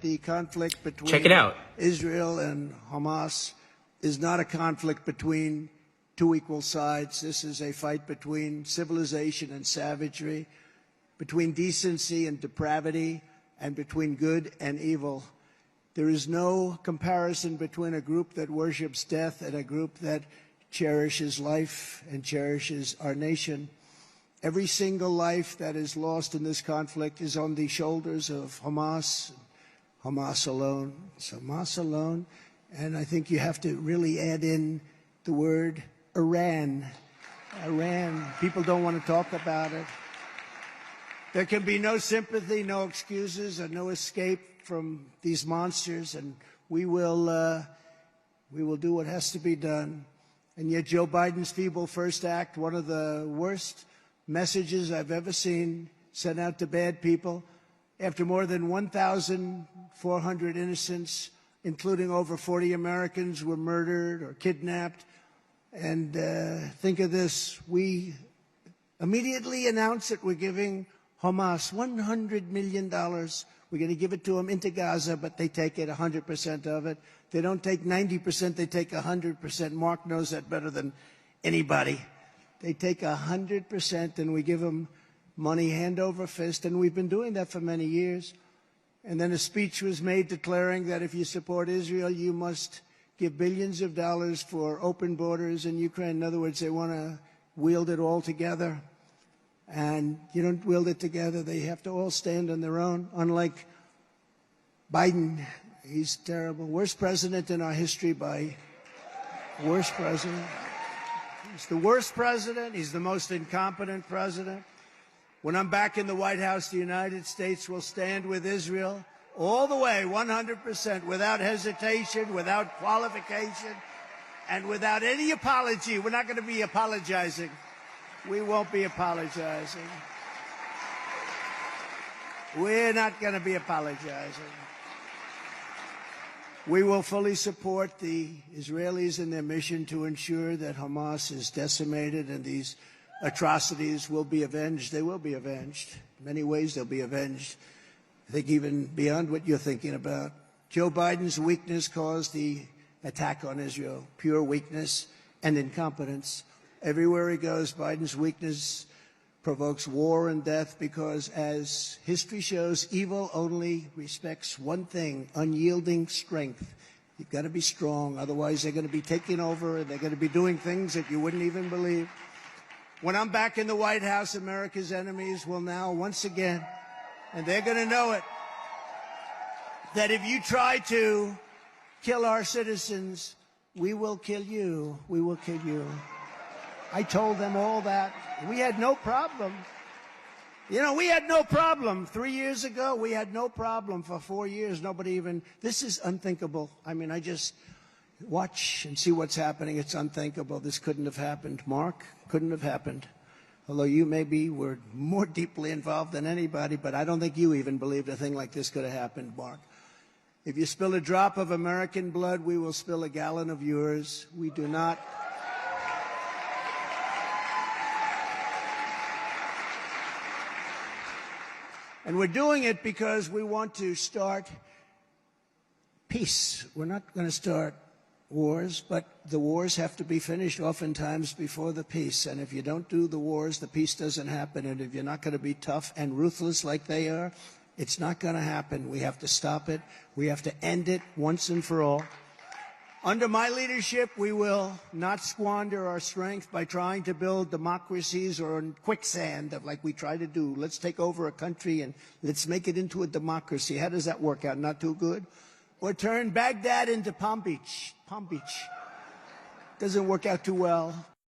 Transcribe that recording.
The conflict between Check it out. Israel and Hamas is not a conflict between two equal sides. This is a fight between civilization and savagery, between decency and depravity, and between good and evil. There is no comparison between a group that worships death and a group that cherishes life and cherishes our nation. Every single life that is lost in this conflict is on the shoulders of Hamas alone. It's Hamas alone. And I think you have to really add in the word Iran. Iran. People don't want to talk about it. There can be no sympathy, no excuses, and no escape from these monsters, and we will do what has to be done. And yet Joe Biden's feeble first act, one of the worst messages I've ever seen sent out to bad people, after more than 1,400 innocents, including over 40 Americans, were murdered or kidnapped. And think of this. We immediately announced that we're giving Hamas $100 million. We're going to give it to them into Gaza, but they take it, 100% of it. They don't take 90%, they take 100%. Mark knows that better than anybody. They take 100%, and we give them money hand over fist, and we've been doing that for many years. And then a speech was made declaring that if you support Israel, you must give billions of dollars for open borders in Ukraine. In other words, they want to wield it all together. And you don't wield it together. They have to all stand on their own. Unlike Biden, he's terrible. Worst president in our history by worst president. He's the worst president. He's the most incompetent president. When I'm back in the White House, the United States will stand with Israel all the way, 100%, without hesitation, without qualification, and without any apology. We're not going to be apologizing. We won't be apologizing. We're not going to be apologizing. We will fully support the Israelis in their mission to ensure that Hamas is decimated and these atrocities will be avenged. They will be avenged. In many ways, they'll be avenged. I think even beyond what you're thinking about. Joe Biden's weakness caused the attack on Israel. Pure weakness and incompetence. Everywhere he goes, Biden's weakness provokes war and death because, as history shows, evil only respects one thing, unyielding strength. You've got to be strong, otherwise they're going to be taking over and they're going to be doing things that you wouldn't even believe. When I'm back in the White House, America's enemies will now once again, and they're going to know it, that if you try to kill our citizens, we will kill you. We will kill you. I told them all that. We had no problem. You know, we had no problem. 3 years ago, we had no problem. For 4 years, nobody even... This is unthinkable. I mean, I just watch and see what's happening. It's unthinkable. This couldn't have happened. Mark, couldn't have happened. Although you maybe were more deeply involved than anybody, but I don't think you even believed a thing like this could have happened, Mark. If you spill a drop of American blood, we will spill a gallon of yours. We do not... And we're doing it because we want to start peace. We're not going to start wars, but the wars have to be finished oftentimes before the peace. And if you don't do the wars, the peace doesn't happen. And if you're not going to be tough and ruthless like they are, it's not going to happen. We have to stop it. We have to end it once and for all. Under my leadership, we will not squander our strength by trying to build democracies or in quicksand like we try to do. Let's take over a country and let's make it into a democracy. How does that work out? Not too good? Or turn Baghdad into Palm Beach. Palm Beach. Doesn't work out too well.